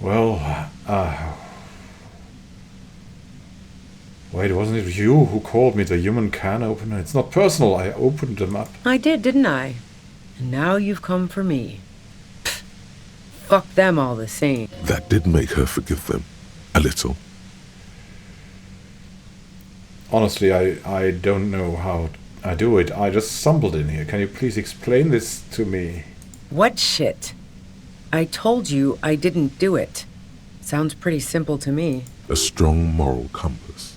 Well, wait, wasn't it you who called me the human can opener? It's not personal, I opened them up. I did, didn't I? And now you've come for me. Pfft, fuck them all the same. That did make her forgive them. A little. Honestly, I don't know how I do it. I just stumbled in here. Can you please explain this to me? What shit? I told you I didn't do it. Sounds pretty simple to me. A strong moral compass.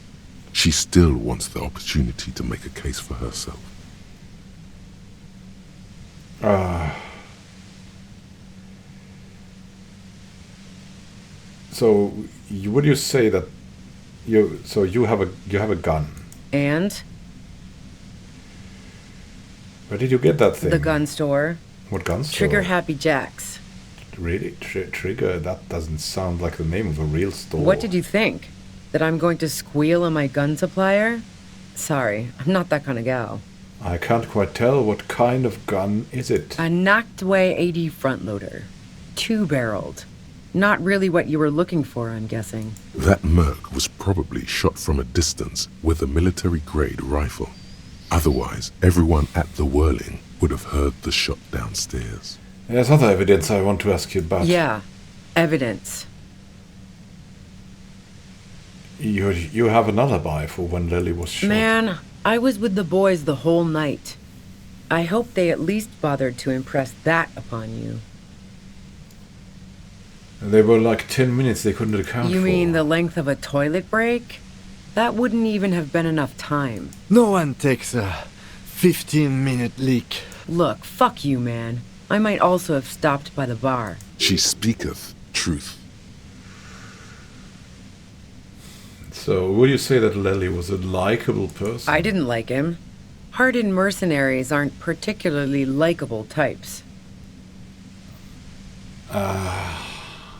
She still wants the opportunity to make a case for herself. So, would you say that you have a gun? And? Where did you get that thing? The gun store. What gun store? Trigger Happy Jacks. Really? Trigger? That doesn't sound like the name of a real store. What did you think? That I'm going to squeal on my gun supplier? Sorry, I'm not that kind of gal. I can't quite tell. What kind of gun is it? A knocked-away 80 front loader. 2-barreled. Not really what you were looking for, I'm guessing. That Merc was probably shot from a distance with a military-grade rifle. Otherwise, everyone at the whirling would have heard the shot downstairs. There's other evidence I want to ask you about. Yeah, evidence. You have an alibi for when Lily was shot. Man, I was with the boys the whole night. I hope they at least bothered to impress that upon you. They were like 10 minutes they couldn't account for. You mean the length of a toilet break? That wouldn't even have been enough time. No one takes a 15-minute leak. Look, fuck you, man. I might also have stopped by the bar. She speaketh truth. So, would you say that Lily was a likable person? I didn't like him. Hardened mercenaries aren't particularly likable types.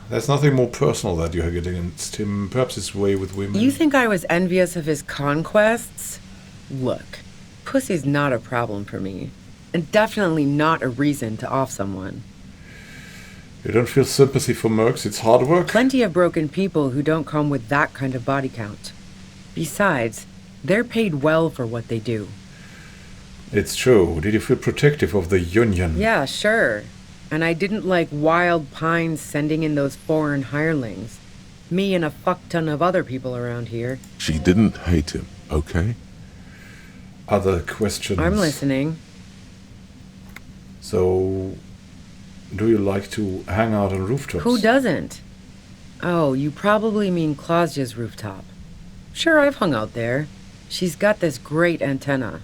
There's nothing more personal that you had against him. Perhaps his way with women. You think I was envious of his conquests? Look, pussy's not a problem for me. And definitely not a reason to off someone. You don't feel sympathy for mercs? It's hard work? Plenty of broken people who don't come with that kind of body count. Besides, they're paid well for what they do. It's true. Did you feel protective of the Union? Yeah, sure. And I didn't like Wild Pines sending in those foreign hirelings. Me and a fuck ton of other people around here. She didn't hate him, okay? Other questions? I'm listening. So, do you like to hang out on rooftops? Who doesn't? Oh, you probably mean Claudia's rooftop. Sure, I've hung out there. She's got this great antenna.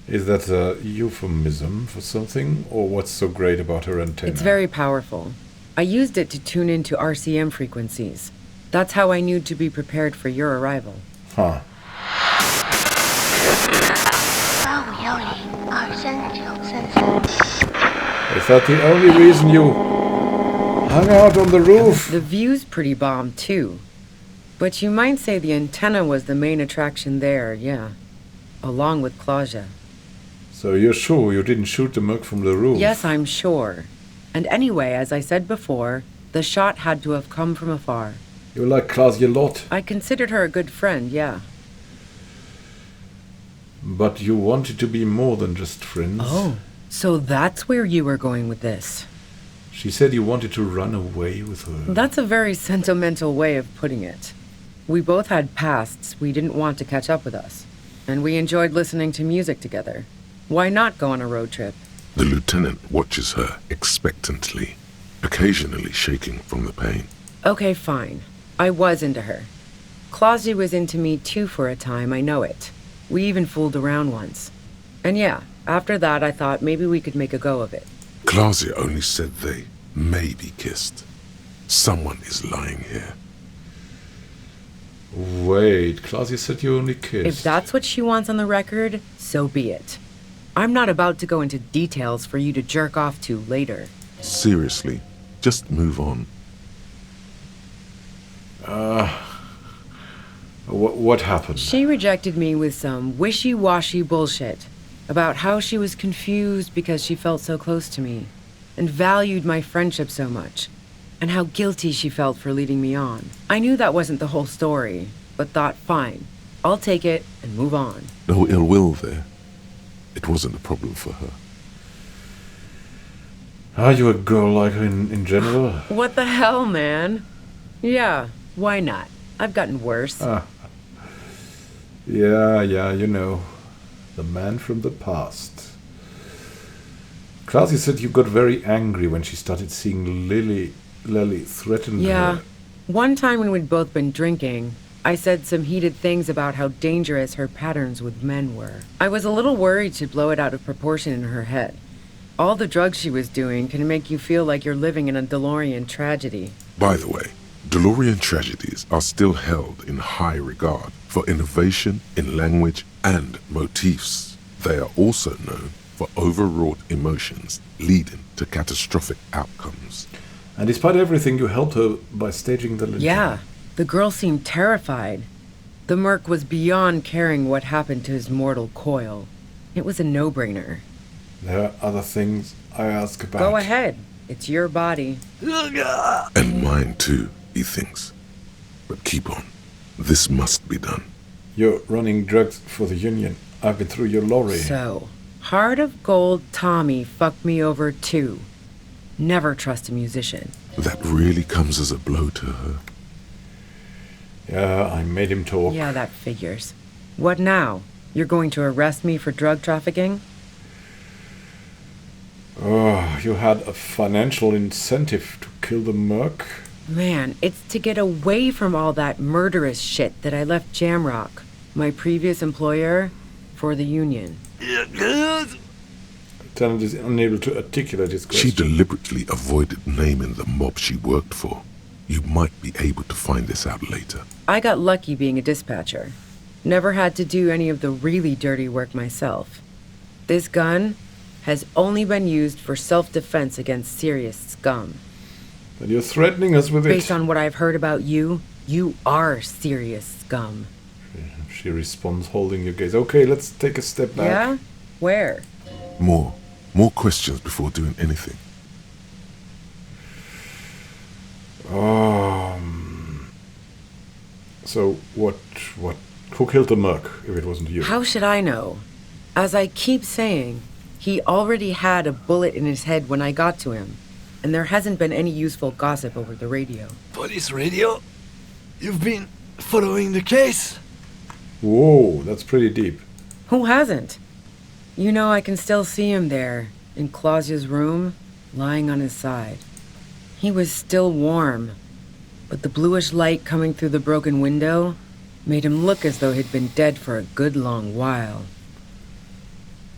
Is that a euphemism for something? Or what's so great about her antenna? It's very powerful. I used it to tune into RCM frequencies. That's how I knew to be prepared for your arrival. Huh. Is that the only reason you hung out on the roof? The view's pretty bomb, too. But you might say the antenna was the main attraction there, yeah. Along with Claudia. So you're sure you didn't shoot the merc from the roof? Yes, I'm sure. And anyway, as I said before, the shot had to have come from afar. You like Claudia a lot? I considered her a good friend, yeah. But you wanted to be more than just friends. Oh, so that's where you were going with this. She said you wanted to run away with her. That's a very sentimental way of putting it. We both had pasts we didn't want to catch up with us. And we enjoyed listening to music together. Why not go on a road trip? The lieutenant watches her expectantly, occasionally shaking from the pain. Okay, fine. I was into her. Claudia was into me too for a time, I know it. We even fooled around once. And yeah, after that I thought maybe we could make a go of it. Claudia only said they maybe kissed. Someone is lying here. Wait, Claudia said you only kissed. If that's what she wants on the record, so be it. I'm not about to go into details for you to jerk off to later. Seriously, just move on. What happened? She rejected me with some wishy-washy bullshit about how she was confused because she felt so close to me and valued my friendship so much. and how guilty she felt for leading me on. I knew that wasn't the whole story, but thought, fine, I'll take it and move on. No ill will there. It wasn't a problem for her. Are you a girl like her in general? What the hell, man? Yeah, why not? I've gotten worse. Yeah, you know. The man from the past. Claudia said you got very angry when she started seeing Lily threaten her. One time when we'd both been drinking, I said some heated things about how dangerous her patterns with men were. I was a little worried she'd blow it out of proportion in her head. All the drugs she was doing can make you feel like you're living in a DeLorean tragedy. By the way, DeLorean tragedies are still held in high regard for innovation in language and motifs. They are also known for overwrought emotions leading to catastrophic outcomes. And despite everything, you helped her by staging the lynching. Yeah, the girl seemed terrified. The merc was beyond caring what happened to his mortal coil. It was a no-brainer. There are other things I ask about. Go ahead. It's your body. And mine too, he thinks. But keep on. This must be done. You're running drugs for the Union. I've been through your lorry. So, Heart of Gold Tommy fucked me over too. Never trust a musician. That really comes as a blow to her. Yeah, I made him talk. Yeah, that figures. What now? You're going to arrest me for drug trafficking? Oh, you had a financial incentive to kill the merc? Man, it's to get away from all that murderous shit that I left Jamrock, my previous employer, for the Union. Lieutenant is unable to articulate his question. She deliberately avoided naming the mob she worked for. You might be able to find this out later. I got lucky being a dispatcher. Never had to do any of the really dirty work myself. This gun has only been used for self-defense against serious scum. And you're threatening us with it. Based on what I've heard about you, you are serious scum. She responds, holding your gaze. Okay, let's take a step back. Yeah? Where? More questions before doing anything. So, who killed the merc, if it wasn't you? How should I know? As I keep saying, he already had a bullet in his head when I got to him, and there hasn't been any useful gossip over the radio. Police radio? You've been following the case? Whoa, that's pretty deep. Who hasn't? You know, I can still see him there, in Claudia's room, lying on his side. He was still warm, but the bluish light coming through the broken window made him look as though he'd been dead for a good long while.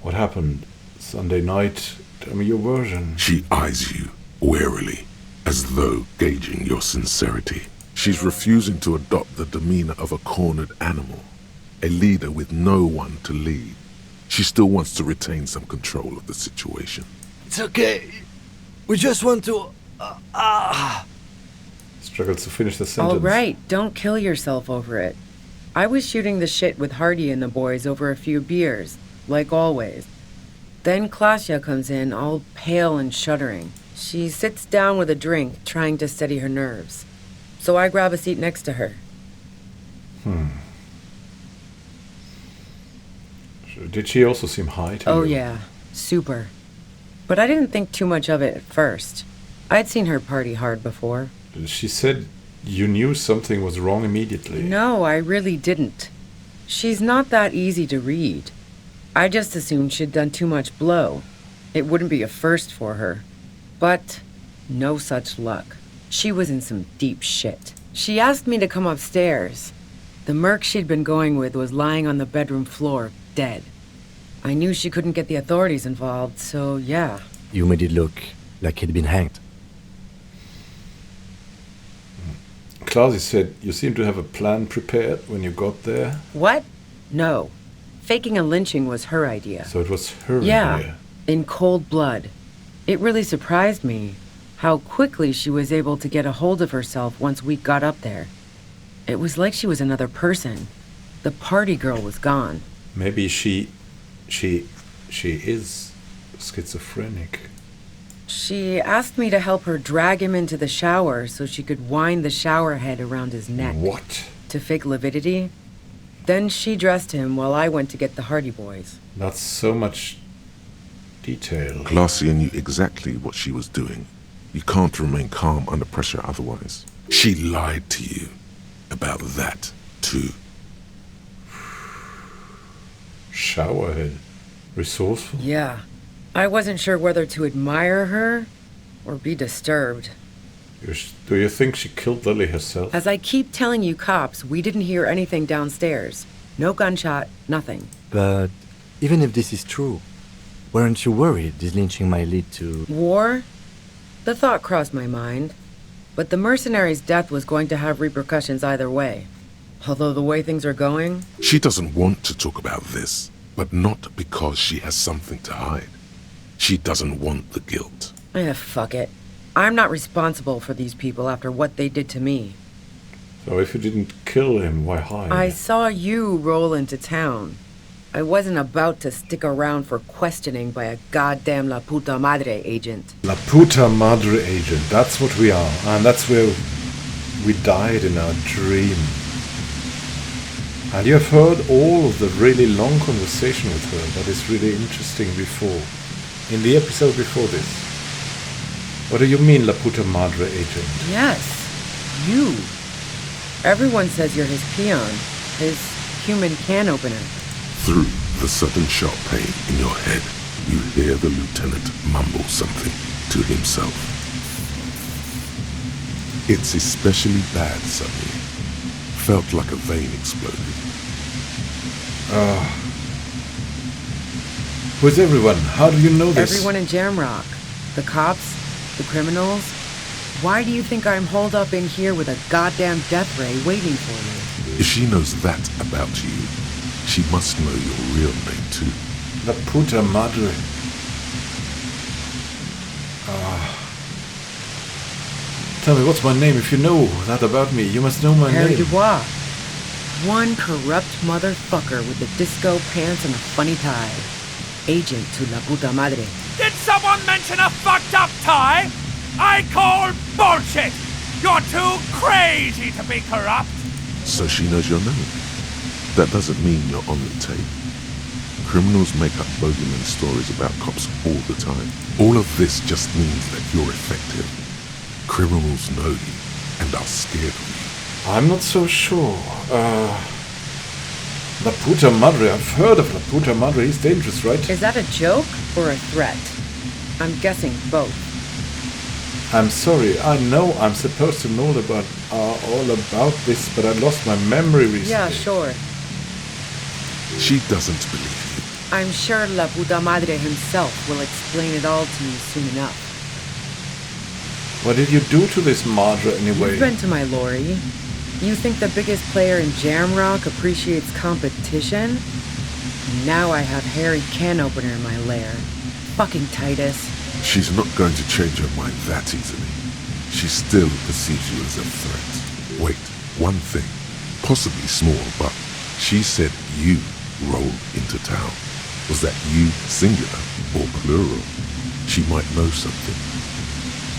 What happened Sunday night? Tell me your version. She eyes you warily, as though gauging your sincerity. She's refusing to adopt the demeanor of a cornered animal, a leader with no one to lead. She still wants to retain some control of the situation. It's okay. We just want to... Struggles to finish the sentence. All right, don't kill yourself over it. I was shooting the shit with Hardy and the boys over a few beers, like always. Then Claudia comes in, all pale and shuddering. She sits down with a drink, trying to steady her nerves. So I grab a seat next to her. Did she also seem high to you? Oh yeah, super. But I didn't think too much of it at first. I'd seen her party hard before. She said you knew something was wrong immediately. No, I really didn't. She's not that easy to read. I just assumed she'd done too much blow. It wouldn't be a first for her. But no such luck. She was in some deep shit. She asked me to come upstairs. The merc she'd been going with was lying on the bedroom floor, dead. I knew she couldn't get the authorities involved, so yeah. You made it look like he'd been hanged. Claudia said you seemed to have a plan prepared when you got there. What? No. Faking a lynching was her idea. So it was her Yeah, idea. in cold blood. It really surprised me how quickly she was able to get a hold of herself once we got up there. It was like she was another person. The party girl was gone. Maybe she is schizophrenic. She asked me to help her drag him into the shower so she could wind the shower head around his neck. What? To fake lividity. Then she dressed him while I went to get the Hardy Boys. That's so much detail. Glacia knew exactly what she was doing. You can't remain calm under pressure otherwise. She lied to you about that, too. Showerhead. Resourceful? Yeah. I wasn't sure whether to admire her or be disturbed. Do you think she killed Lily herself? As I keep telling you cops, we didn't hear anything downstairs. No gunshot, nothing. But even if this is true, weren't you worried this lynching might lead to... War? The thought crossed my mind. But the mercenary's death was going to have repercussions either way. Although the way things are going... She doesn't want to talk about this, but not because she has something to hide. She doesn't want the guilt. Fuck it. I'm not responsible for these people after what they did to me. So if you didn't kill him, why hide? I saw you roll into town. I wasn't about to stick around for questioning by a goddamn La Puta Madre agent. La Puta Madre agent, that's what we are. And that's where we died in our dream. And you have heard all of the really long conversation with her that is really interesting before. In the episode before this. What do you mean, La Puta Madre agent? Yes, you. Everyone says you're his peon, his human can opener. Through the sudden sharp pain in your head, you hear the lieutenant mumble something to himself. It's especially bad suddenly. Felt like a vein exploded. Who's everyone? How do you know this? Everyone in Jamrock. The cops, the criminals. Why do you think I'm holed up in here with a goddamn death ray waiting for you? If she knows that about you, she must know your real name too. La Puta Madre. Tell me, what's my name? If you know that about me, you must know my Harry name. Dubois. One corrupt motherfucker with the disco pants and a funny tie. Agent to La Puta Madre. Did someone mention a fucked up tie? I call bullshit! You're too crazy to be corrupt! So she knows your name. That doesn't mean you're on the tape. Criminals make up bogeyman stories about cops all the time. All of this just means that you're effective. Criminals know you and are scared of you. I'm not so sure. La Puta Madre, I've heard of La Puta Madre. He's dangerous, right? Is that a joke or a threat? I'm guessing both. I'm sorry. I know I'm supposed to know about all about this, but I lost my memory recently. Yeah, sure. She doesn't believe you. I'm sure La Puta Madre himself will explain it all to me soon enough. What did you do to this Madre anyway? You've been to my lorry. You think the biggest player in Jamrock appreciates competition? Now I have Harry Can opener in my lair. Fucking Titus. She's not going to change her mind that easily. She still perceives you as a threat. Wait, one thing, possibly small, but she said you rolled into town. Was that you singular or plural? She might know something.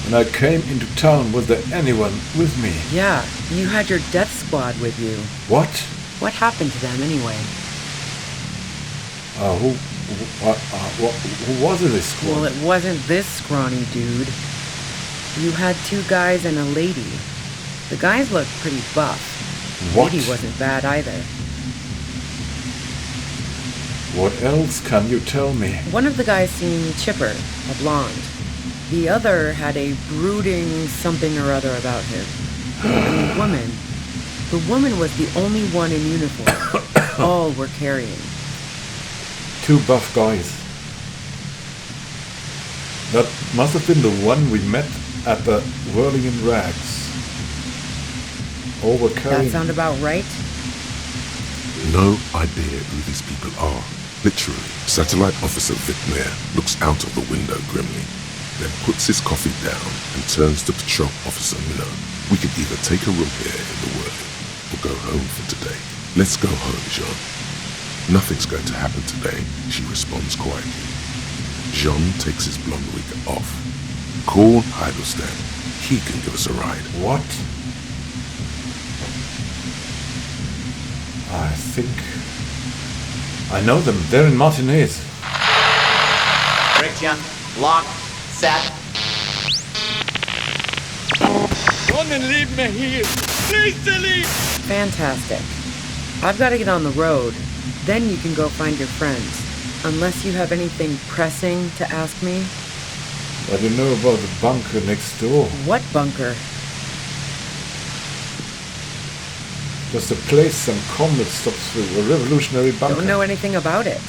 When I came into town, was there anyone with me? Yeah, you had your death squad with you. What? What happened to them anyway? Who was in this squad? Well, it wasn't this scrawny dude. You had 2 guys and a lady. The guys looked pretty buff. The What? lady wasn't bad either. What else can you tell me? One of the guys seemed chipper, a blonde. The other had a brooding something or other about him. And the woman was the only one in uniform. All were carrying. 2 buff guys. That must have been the one we met at the Whirling in Rags. All were carrying... That sound about right? No idea who these people are. Literally, Satellite Officer Vicmair looks out of the window grimly, then puts his coffee down and turns to Patrol Officer Minnow. We could either take a room here in the Whirling or go home for today. Let's go home, Jean. Nothing's going to happen today, she responds quietly. Jean takes his blonde wig off. Call Heidelstein. He can give us a ride. What? I think I know them. They're in Martinez. Friction, lock, set. Don't leave me here. Please delete. Fantastic. I've got to get on the road. Then you can go find your friends. Unless you have anything pressing to ask me. I don't know about the bunker next door. What bunker? Just a place some comet stops through. A revolutionary bunker. Don't know anything about it.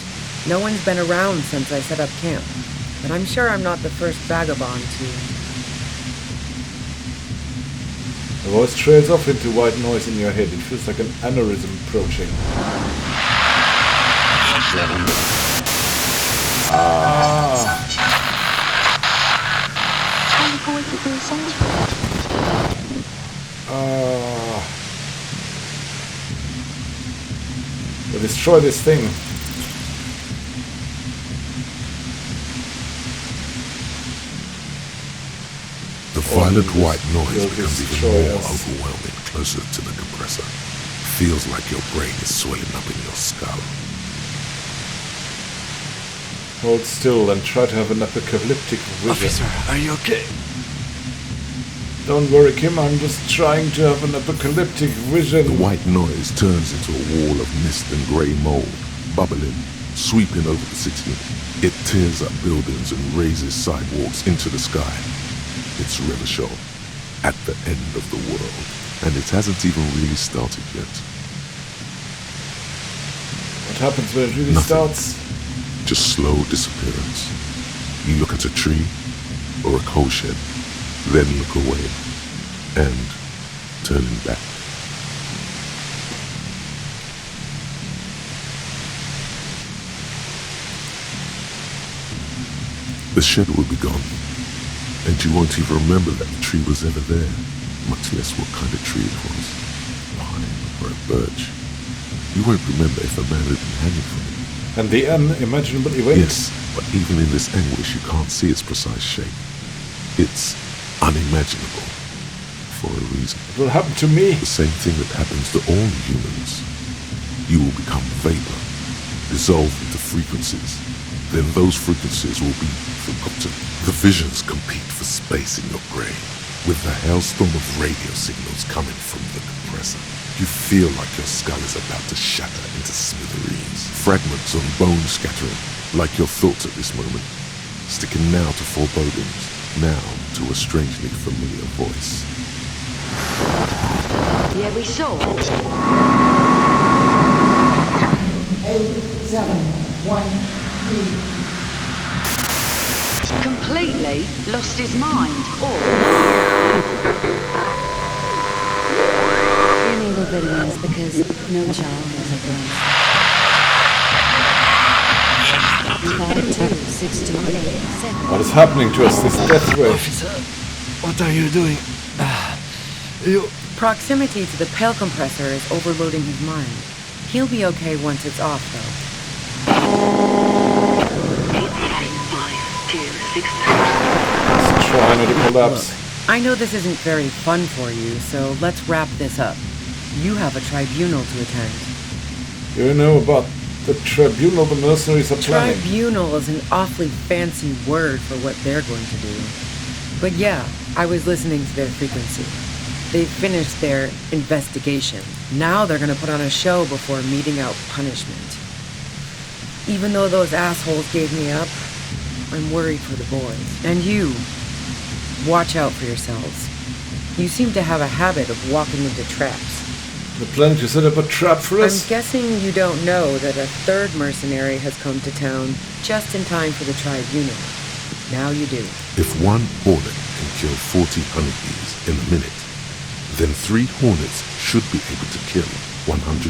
No one's been around since I set up camp. But I'm sure I'm not the first vagabond to... The voice trails off into white noise in your head. It feels like an aneurysm approaching. We'll destroy this thing. The violent white noise You'll becomes even destroy more us. overwhelming closer to the compressor. Feels like your brain is swelling up in your skull. Hold still and try to have an apocalyptic vision. Officer, are you okay? Don't worry, Kim. I'm just trying to have an apocalyptic vision. The white noise turns into a wall of mist and grey mold, bubbling, sweeping over the city. It tears up buildings and raises sidewalks into the sky. It's Revachol, at the end of the world, and it hasn't even really started yet. What happens when it really Nothing. starts? Just slow disappearance. You look at a tree or a coal shed, then look away and turning back. The shed will be gone, and you won't even remember that the tree was ever there, much less what kind of tree it was. Pine or a birch. You won't remember if a man had been hanging from it. And the unimaginable event. Yes, but even in this anguish, you can't see its precise shape. It's unimaginable for a reason. It will happen to me. The same thing that happens to all humans. You will become vapor, dissolve into frequencies. Then those frequencies will be forgotten. The visions compete for space in your brain, with the hailstorm of radio signals coming from the compressor. You feel like your skull is about to shatter into smithereens. Fragments on bone scattering, like your thoughts at this moment. Sticking now to forebodings, now to a strangely familiar voice. Yeah, we saw. 8, 7, 1, 3. Completely lost his mind, or... Enable videos because no child is a brain. 52628. What is happening to us? This death ray. Officer, what are you doing? You... Proximity to the pale compressor is overloading his mind. He'll be okay once it's off, though. 83526. Let's try not to collapse. I know this isn't very fun for you, so let's wrap this up. You have a tribunal to attend. You know about the tribunal the mercenaries are planning. Tribunal is an awfully fancy word for what they're going to do. But yeah, I was listening to their frequency. They finished their investigation. Now they're going to put on a show before meting out punishment. Even though those assholes gave me up, I'm worried for the boys. And you. Watch out for yourselves. You seem to have a habit of walking into traps. The plan to set up a trap for I'm us? guessing you don't know that a third mercenary has come to town just in time for the tribunal. Now you do. If one hornet can kill 40 honeybees in a minute, then 3 hornets should be able to kill 120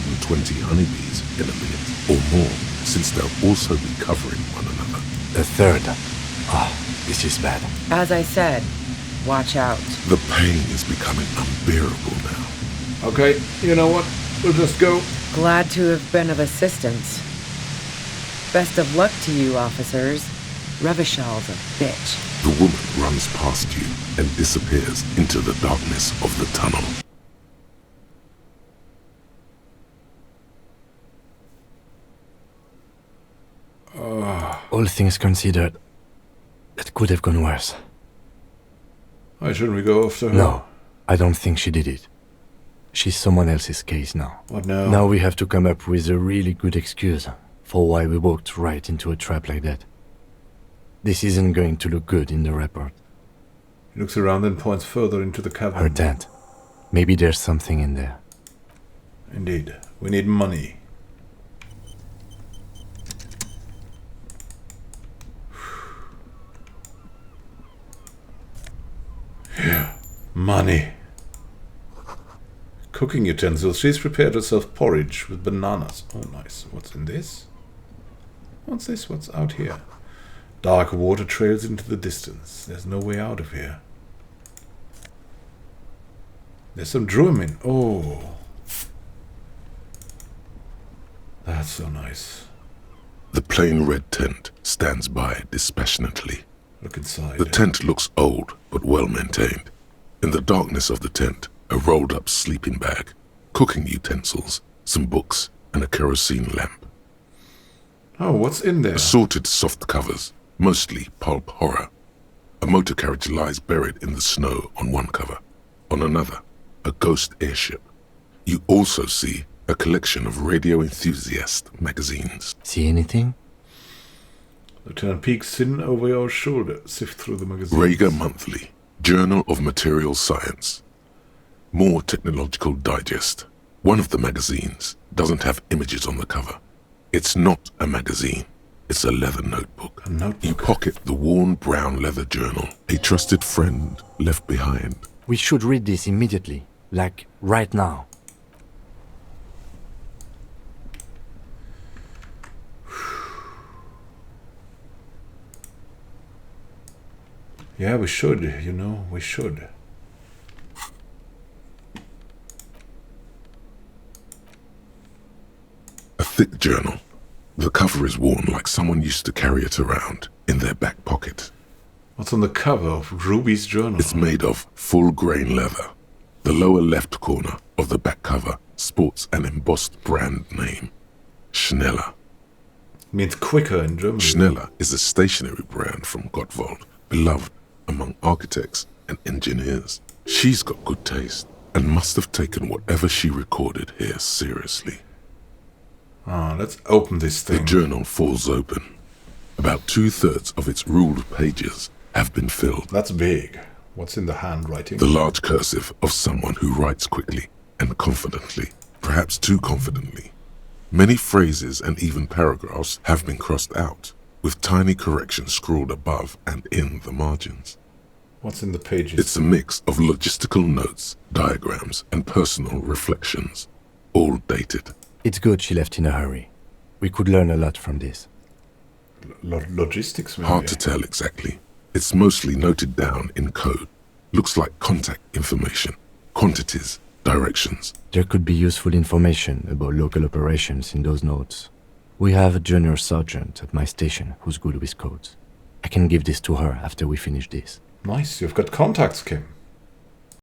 honeybees in a minute or more, since they'll also be covering one another. A third. This is bad. As I said, watch out. The pain is becoming unbearable now. Okay, you know what? We'll just go. Glad to have been of assistance. Best of luck to you, officers. Revachol's a bitch. The woman runs past you and disappears into the darkness of the tunnel. All things considered, it could have gone worse. Why shouldn't we go after her? No, I don't think she did it. She's someone else's case now. What now? Now we have to come up with a really good excuse for why we walked right into a trap like that. This isn't going to look good in the report. He looks around and points further into the cavern. Her tent. Maybe there's something in there. Indeed. We need money. Yeah, money. Cooking utensils. She's prepared herself porridge with bananas. Oh, nice. What's in this? What's this? What's out here? Dark water trails into the distance. There's no way out of here. There's some drumin. Oh. That's so nice. The plain red tent stands by dispassionately. Look inside. The tent looks old, but well maintained. In the darkness of the tent, a rolled-up sleeping bag, cooking utensils, some books, and a kerosene lamp. Oh, what's in there? Assorted soft covers, mostly pulp horror. A motor carriage lies buried in the snow on one cover. On another, a ghost airship. You also see a collection of radio enthusiast magazines. See anything? Lieutenant peeks in over your shoulder. Sift through the magazine. Rager Monthly, Journal of Material Science. More Technological Digest. One of the magazines doesn't have images on the cover. It's not a magazine. It's a leather notebook. A notebook? You pocket the worn brown leather journal a trusted friend left behind. We should read this immediately. Like, right now. Yeah, we should, you know, we should. A thick journal. The cover is worn like someone used to carry it around in their back pocket. What's on the cover of Ruby's journal? It's made of full-grain leather. The lower left corner of the back cover sports an embossed brand name. Schneller. Means quicker in German. Schneller is a stationery brand from Gottwald, beloved among architects and engineers. She's got good taste and must have taken whatever she recorded here seriously. Ah, let's open this thing. The journal falls open. About 2/3 of its ruled pages have been filled. That's big. What's in the handwriting? The large cursive of someone who writes quickly and confidently, perhaps too confidently. Many phrases and even paragraphs have been crossed out, with tiny corrections scrawled above and in the margins. What's in the pages? It's a mix of logistical notes, diagrams, and personal reflections, all dated. It's good she left in a hurry. We could learn a lot from this. Logistics, maybe? Hard to tell exactly. It's mostly noted down in code. Looks like contact information, quantities, directions. There could be useful information about local operations in those notes. We have a junior sergeant at my station who's good with codes. I can give this to her after we finish this. Nice, you've got contacts, Kim.